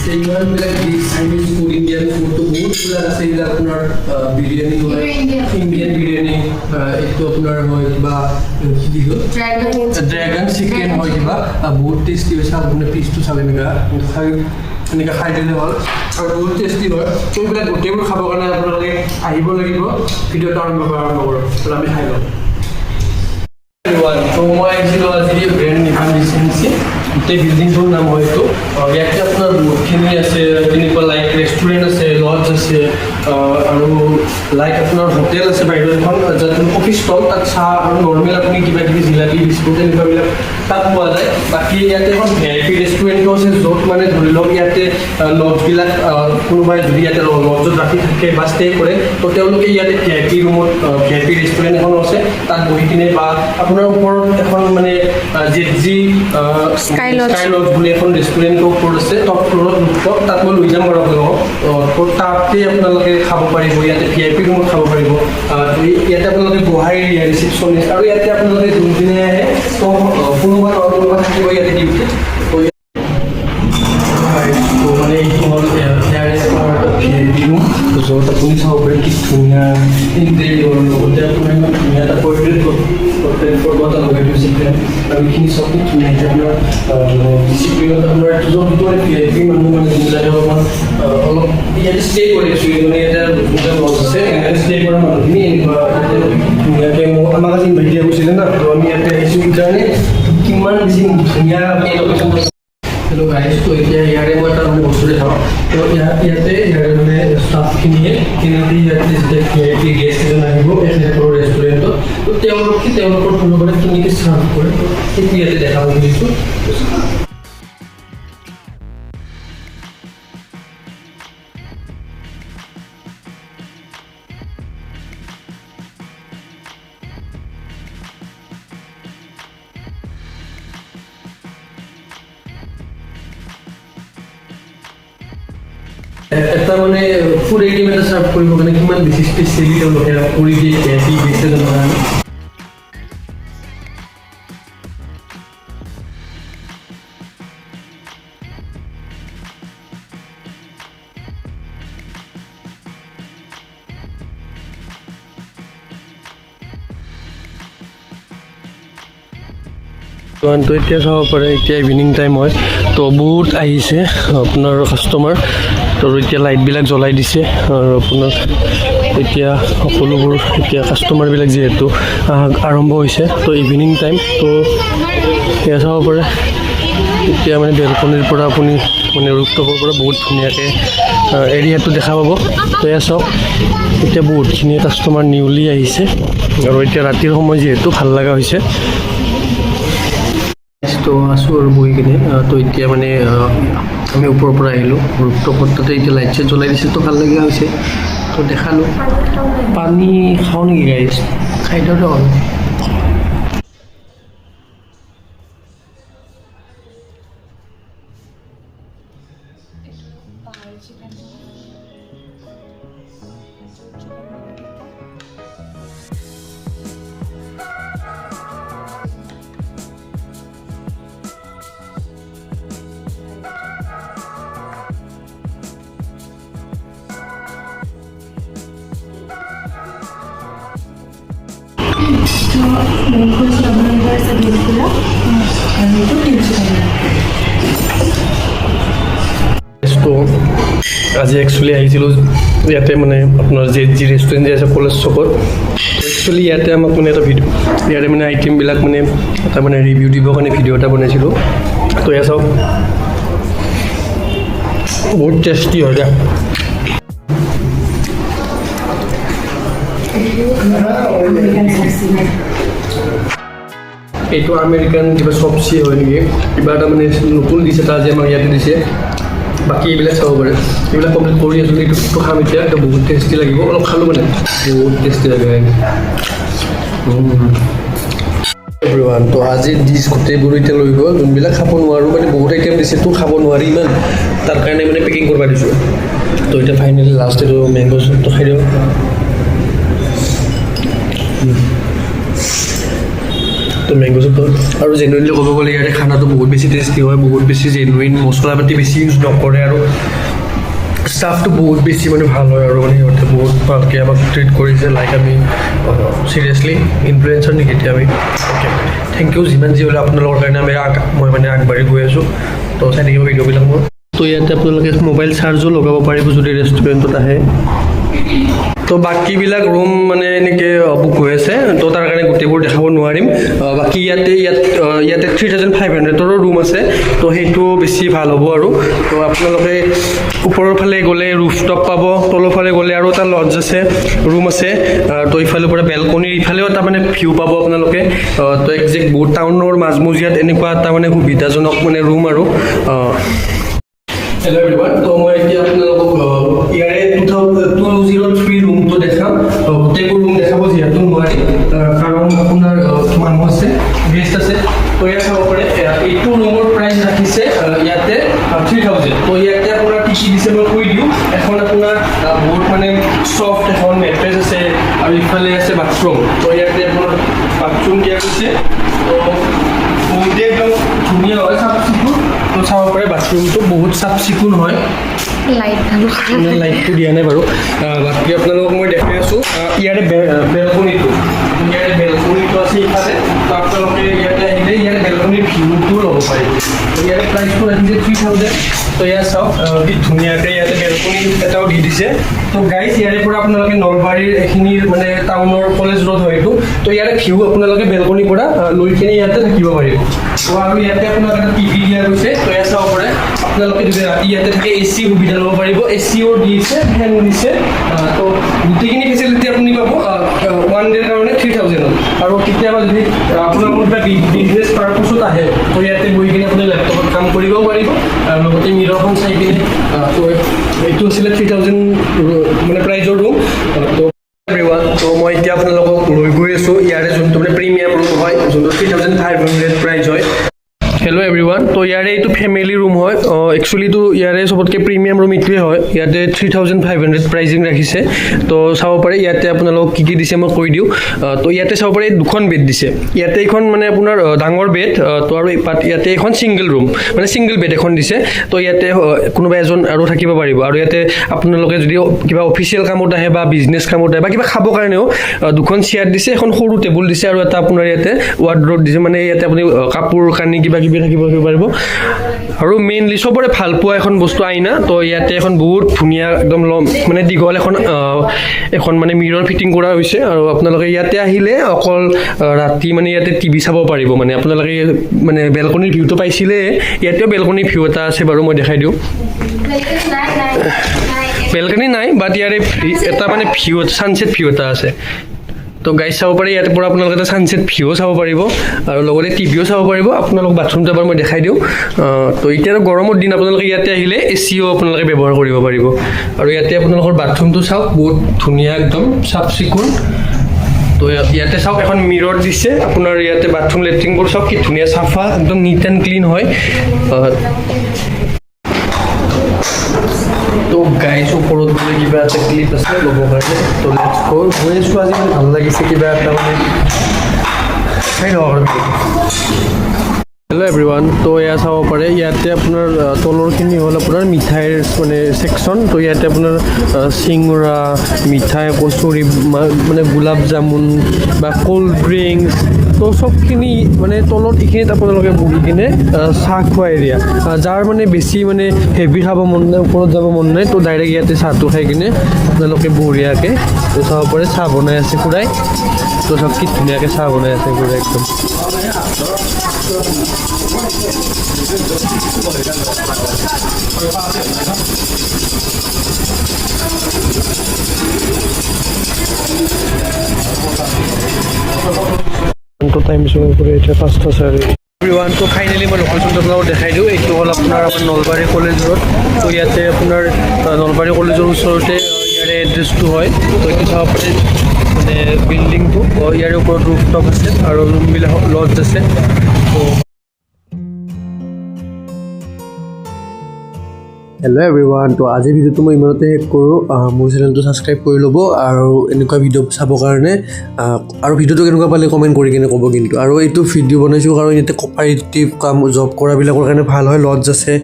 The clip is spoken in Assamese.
সেইবিলাক চাইনিজ ফুড ইণ্ডিয়ান ফুডটো বহুতবিলাক আছে এইবিলাক আপোনাৰ বিৰিয়ানী হয় ইণ্ডিয়ান বিৰিয়ানী এইটো আপোনাৰ হয় কিবা কি হ'ল ড্ৰেগন চিকেন হয় কিবা বহুত টেষ্টি হৈছে আপুনি পিচটো চালে এনেকৈ খাই দিলে হ'ল আৰু বহুত টেষ্টি হয় সেইবিলাক গোটেইবোৰ খাবৰ কাৰণে আপোনালোকে আহিব লাগিব ভিডিঅ'টো আৰম্ভ কৰোঁ আমি খাই লওঁ তো মই আহিছিলোঁ আজি ব্ৰেণ্ড নিভান ৰিজেঞ্চি গোটেই বিল্ডিংটোৰ নাম হয়তো ইয়াতে আপোনাৰ বহুতখিনি আছে তেনেকুৱা লাইক ৰেষ্টুৰেণ্ট আছে লজ আছে আৰু লাইক আপোনাৰ হোটেল আছে বাহিৰত এখন য'ত অফিচ ষ্টল তাত চাহ আৰু নৰ্মেল আপুনি কিবা কিবি জিলাপি বিস্কুট এনেকুৱাবিলাক তাত পোৱা যায় বাকী ইয়াতে এখন VIP ৰেষ্টুৰেণ্টো আছে য'ত মানে ধৰি লওক ইয়াতে লজবিলাক কোনোবাই যদি ইয়াতে লজত ৰাখি থাকে বা ষ্টে কৰে তো তেওঁলোকে ইয়াতে VIP ৰুমত VIP ৰেষ্টুৰেণ্ট এখনো আছে তাত বহি কিনে বা আপোনাৰ ওপৰত এখন মানে যি স্কাই লজ বুলি এখন ৰেষ্টুৰেণ্টৰ ওপৰত আছে টপ ফ্ল'ৰত ৰূপটপ তাত মই লৈ যাম বাৰু আপোনালোকক তাতে আপোনালোকে খাব পাৰিব ইয়াতে VIP ৰুমত খাব পাৰিব ইয়াতে আপোনালোকে বহাই ৰিচিপশ্যনিষ্ট আৰু ইয়াতে আপোনালোকে যোনদিনে আহে তো কোনোবা থাকিব ইয়াতে ডিউটি মানে এইটো হ'ল VIP ৰুম য'ত আপুনি চাব পাৰে কি ধুনীয়া ইণ্টেৰিয়ৰ লগতে আপোনাৰ ইমান ধুনীয়া এটা পৰ্ট্ৰেট এটা লগাই থৈছে আৰু এইখিনি চব ধুনীয়া আপোনাৰ ডিচিপ্লিনত আপোনাৰ য'ত VIP মানুহ মানে যোনবিলাকে অলপ ইয়াতে ষ্টে কৰি আছোঁ মানে ইয়াতে যোনবিলাক লজ আছে ষ্টে কৰা মানুহখিনি এনেকুৱা ধুনীয়াকৈ আমাক আজি ইনভাইট দিয়া গৈছিলে না তো আমি ইয়াতে আহিছোঁ সেইকাৰণে কিমান বেছি ধুনীয়া এই লোকেশ্যন হেল্ল' গাইজ তো এতিয়া ইয়াৰে মই এটা মানে বস্তু দেখাওঁ তো ইয়াতে ইয়াৰে মানে ষ্টাফখিনিয়ে ইয়াতে যেতিয়া VIP গেষ্ট এজন আহিব এখেতৰ ৰেষ্টুৰেণ্টত তো তেওঁলোকৰ ফালৰ পৰা কেনেকৈ চাৰ্ভ কৰে সেইটো ইয়াতে দেখাব খুজিছোঁ এটা মানে ফুড আইটেম এটা চাৰ্ভ কৰিব কাৰণে কিমান বেছি স্পেচিয়েলি তেওঁলোকে কৰি দিয়ে VIP গেষ্ট এজনৰ কাৰণে তো এতিয়া চাব পাৰে এতিয়া ইভিনিং টাইম হয় তো বহুত আহিছে আপোনাৰ কাষ্টমাৰ তো এতিয়া লাইটবিলাক জ্বলাই দিছে আৰু আপোনাৰ এতিয়া সকলোবোৰ এতিয়া কাষ্টমাৰবিলাক যিহেতু আৰম্ভ হৈছে তো ইভিনিং টাইম তো এয়া চাব পাৰে এতিয়া মানে বেলকনিৰ পৰা আপুনি মানে ৰুফটপৰ পৰা বহুত ধুনীয়াকৈ এৰিয়াটো দেখা পাব তো এয়া চাওক এতিয়া বহুতখিনি কাষ্টমাৰ নিউলি আহিছে আৰু এতিয়া ৰাতিৰ সময় যিহেতু ভাল লগা হৈছে তো আছোঁ আৰু বহি কিনে তো এতিয়া মানে আমি ওপৰৰ পৰা আহিলোঁ ৰুফটপত তাতে এতিয়া লাইট চাইট জ্বলাই দিছে তো ভাল লগা হৈছে তো দেখালোঁ পানী খাওঁ নেকি গাইজ খাই দিওঁতে হ'ল তো আজি একচুৱেলি আহিছিলোঁ ইয়াতে মানে আপোনাৰ যি ৰেষ্টুৰেণ্ট যে আছে কলেজ চকত একচুৱেলি ইয়াতে আমাক মানে এটা ভিডিঅ' ইয়াতে মানে আইটেমবিলাক মানে এটা মানে ৰিভিউ দিবৰ কাৰণে ভিডিঅ' এটা বনাইছিলোঁ তো এয়া চাওক বহুত টেষ্টি হয় দিয়া এইটো আমেৰিকান কিবা চব্জি হয় নেকি কিবা এটা মানে নতুন ডিছ এটা আজি আমাক ইয়াতে দিছে বাকী এইবিলাক চাব পাৰে এইবিলাক কমপ্লিট কৰি আছোঁ এইটো খাম এতিয়া এইটো বহুত টেষ্টি লাগিব অলপ খালোঁ মানে বহুত টেষ্টি লাগে এভৰিৱান তো আজি ডিছ গোটেইবোৰ এতিয়া লৈ গ'ল যোনবিলাক খাব নোৱাৰোঁ মানে বহুত আইটেম দিছে তো খাব নোৱাৰি ইমান তাৰ কাৰণে মানে পেকিং কৰিব দিছোঁ তো এতিয়া ফাইনেলি লাষ্ট এইটো মেংগ' চুপটো খাই দিওঁ তো মেংগো চুপ আৰু জেনুইনলি ক'ব গ'লে ইয়াতে খানাটো বহুত বেছি টেষ্টি হয়, বহুত বেছি জেনুইন, মছলা পাতি বেছি ইউজ নকৰে আৰু ষ্টাফটো বহুত বেছি মানে ভাল হয় আৰু মানে সিহঁতে বহুত ভালকৈ আমাক ট্ৰিট কৰিছে। লাইক আমি চিৰিয়াছলি ইনফ্লুৱেঞ্চাৰ নেকি এতিয়া আমি অ'কে থেংক ইউ। যিমান যি হ'লেও আপোনালোকৰ কাৰণে মই মানে আগবাঢ়ি গৈ আছোঁ। তো চাই থাকিব ভিডিঅ'বিলাক মোৰ। তো ইয়াতে আপোনালোকে মোবাইল চাৰ্জো লগাব পাৰিব যদি ৰেষ্টুৰেণ্টত আহে। তো বাকীবিলাক ৰুম মানে এনেকৈ বুক হৈ আছে, তো তাৰ কাৰণে গোটেইবোৰ দেখাব নোৱাৰিম। বাকী ইয়াতে 3500ৰো ৰুম আছে, তো সেইটো বেছি ভাল হ'ব আৰু। তো আপোনালোকে ওপৰৰ ফালে গ'লে ৰুফটপ পাব, তলৰ ফালে গ'লে আৰু এটা লজ আছে, ৰুম আছে। তো ইফালৰ পৰা বেলকনিৰ ইফালেও এটা মানে ভিউ পাব আপোনালোকে। তো একজেক্ট বহুত টাউনৰ মাজমজিয়াত এনেকুৱা এটা মানে সুবিধাজনক মানে ৰুম আৰু। হেল্ল' এভৰিৱান, তো মই এতিয়া আপোনালোকক ইয়াৰে 203 ৰুমটো দেখাম। গোটেইবোৰ ৰুম দেখাব যিহেতু নোৱাৰি, কাৰণ আপোনাৰ মানুহ আছে, গেষ্ট আছে। তো ইয়াত চাব পাৰে এইটো ৰুমৰ প্ৰাইচ ৰাখিছে ইয়াতে 3000। তো ইয়াতে আপোনাৰ কি দিছে মই কৈ দিওঁ। এখন আপোনাৰ বহুত মানে চফ্ট এখন মেট্ৰেছ আছে আৰু ইফালে আছে বাথৰুম। তো ইয়াতে আপোনাৰ বাথৰুম দিয়া গৈছে, তো বহুতেই একদম ধুনীয়া হয়, চাফ চিকুণ। তো চাব পাৰে বাথৰুমটো বহুত চাফ চিকুণ হয়। লাইটটো দিয়া নাই বাৰু। বাকী আপোনালোকক মই দেখাই আছোঁ ইয়াৰে বেলকনিটো আছে ইফালে। তো আপোনালোকে ইয়াতে আহিলে ইয়াৰে বেলকনিৰ ভিউটোও ল'ব পাৰিব। ইয়াৰে প্ৰাইচটো ৰাখিছে 3000। তো ইয়াত চাওক কি ধুনীয়াকৈ ইয়াতে বেলকনি এটাও দি দিছে। তো গাইজ ইয়াৰে পৰা আপোনালোকে নলবাৰীৰ এইখিনিৰ মানে টাউনৰ কলেজ ৰোড হয় এইটো। তো ইয়াৰে ভিউ আপোনালোকে বেলকনিৰ পৰা লৈ কিনে ইয়াতে থাকিব পাৰিব। তো আৰু ইয়াতে আপোনাক এটা টিভি দিয়া গৈছে। তো ইয়াত চাব পাৰে আপোনালোকে যদি ৰাতি ইয়াতে থাকে AC সুবিধা ল'ব পাৰিব, ACও দিছে, ফেন দিছে। তো গোটেইখিনি ফেচিলিটি আপুনি পাব 1 ডেৰ কাৰণে 3000। আৰু কেতিয়াবা যদি আপোনাৰ কোনোবা বিজনেছ পাৰ্পছত আহে, তো ইয়াতে বহি কিনে আপুনি লেপটপত কাম কৰিবও পাৰিব, লগতে মিৰৰখন চাই কিনে। তো এইটো আছিলে 3000 মানে প্ৰাইজৰ ৰুম। তো এভৰিৱান, তো মই এতিয়া আপোনালোকক লৈ গৈ আছোঁ ইয়াৰে যোনটো মানে প্ৰিমিয়াম ৰুম হয়, যোনটো 3500 প্ৰাইজ হয়। হেল্ল' এভৰিৱান, তো ইয়াৰে এইটো ফেমিলি ৰুম হয়। একচুৱেলিটো ইয়াৰে চবতকৈ প্ৰিমিয়াম ৰুম এইটোৱে হয়। ইয়াতে 3500 প্ৰাইজিং ৰাখিছে। তো চাব পাৰে ইয়াতে আপোনালোকক কি দিছে মই কৈ দিওঁ। তো ইয়াতে চাব পাৰে 2খন বেড দিছে। ইয়াতে এইখন মানে আপোনাৰ ডাঙৰ বেড, তো আৰু ইয়াতে এখন ছিংগল ৰুম মানে ছিংগল বেড এখন দিছে। তো ইয়াতে কোনোবা এজন আৰু থাকিব পাৰিব। আৰু ইয়াতে আপোনালোকে যদি কিবা অফিচিয়েল কামত আহে বা বিজনেছ কামত আহে বা কিবা খাবৰ কাৰণেও 2খন চেয়াৰ দিছে, এখন সৰু টেবুল দিছে, আৰু এটা আপোনাৰ ইয়াতে ৱাৰ্ডৰোব দিছে, মানে ইয়াতে আপুনি কাপোৰ কানি কিবা থাকিব পাৰিব। আৰু মেইনলি চবৰে ভাল পোৱা এখন বস্তু আইনা। তো ইয়াতে এখন বহুত ধুনীয়া একদম মানে দীঘল এখন মানে মিৰৰ ফিটিং কৰা হৈছে। আৰু আপোনালোকে ইয়াতে আহিলে অকল ৰাতি মানে ইয়াতে টিভি চাব পাৰিব। মানে আপোনালোকে মানে বেলকনিৰ ভিউটো পাইছিলে, ইয়াতেও বেলকনিৰ ভিউ এটা আছে বাৰু, মই দেখাই দিওঁ। বেলকনি নাই, বাট ইয়াৰে এটা মানে ভিউ ছানছেট ভিউ এটা আছে। তো গাইজ চাব পাৰি ইয়াতে পৰা আপোনালোকে এটা ছানছেট ভিউ চাব পাৰিব, আৰু লগতে টিভিও চাব পাৰিব। আপোনালোক বাথৰুমটো এবাৰ মই দেখাই দিওঁ। তো এতিয়া গৰমৰ দিন আপোনালোকে ইয়াতে আহিলে ACও আপোনালোকে ব্যৱহাৰ কৰিব পাৰিব। আৰু ইয়াতে আপোনালোকৰ বাথৰুমটো চাওক, বহুত ধুনীয়া একদম চাফ চিকুণ। তো ইয়াতে চাওক এখন মিৰৰ দিছে আপোনাৰ। ইয়াতে বাথৰুম লেট্ৰিনবোৰ চাওক কি ধুনীয়া চাফা, একদম নিট এণ্ড ক্লিন হয়। তো গাইজ ওপৰত বোলে কিবা এটা ক্লিপ আছে ল'ব কাৰণে। তো লেটছ গো। গৈ আছোঁ, আজিকালি ভাল লাগিছে কিবা এটা মানে চাই লওঁ আৰু। হেল্ল' এভৰিৱান, তো এয়া চাব পাৰে ইয়াতে আপোনাৰ তলৰখিনি হ'ল আপোনাৰ মিঠাইৰ মানে ছেকশ্যন। তো ইয়াতে আপোনাৰ চিংৰা, মিঠাই, কচুৰি, মানে গোলাপ জামুন বা ক'ল্ড ড্ৰিংকছ, তো চবখিনি মানে তলত এইখিনিত আপোনালোকে বহি কিনে চাহ খোৱা এৰিয়া। যাৰ মানে বেছি মানে হেভি খাব মন নাই, ওপৰত যাব মন নাই, তো ডাইৰেক্ট ইয়াতে চাহটো খাই কিনে আপোনালোকে বঢ়িয়াকৈ তো চাব পাৰে চাহ বনাই আছে খুৰাই। তো চব কি ধুনীয়াকৈ চাহ বনাই আছে খুৰাই একদম। টাইম কৰে এটা 5টা চাৰি। এভৰিৱান, তো ফাইনেলি মই লোকেশ্যনটো আপোনালোকক দেখাই দিওঁ। এইটো হ'ল আপোনাৰ নলবাৰী কলেজ ৰোড। তো ইয়াতে আপোনাৰ নলবাৰী কলেজৰ ওচৰতে ইয়াৰে এড্ৰেছটো হয়। তো এইটো চাব পাৰে মানে বিল্ডিংটো, ইয়াৰে ওপৰত ৰুফটপ আছে আৰু ৰুমবিলাক লজ আছে। তো হেল্ল' এভৰিৱান, তো আজি ভিডিঅ'টো মই ইমানতে শেষ কৰোঁ। মোৰ চেনেলটো ছাবস্ক্ৰাইব কৰি ল'ব আৰু এনেকুৱা ভিডিঅ' চাবৰ কাৰণে আৰু ভিডিঅ'টো কেনেকুৱা পালে কমেণ্ট কৰি কিনে ক'ব কিন্তু। আৰু এইটো ভিডিঅ' বনাইছোঁ কাৰণ ইয়াতে কপাৰেটিভ কাম জব কৰাবিলাকৰ কাৰণে ভাল হয়, লজ আছে।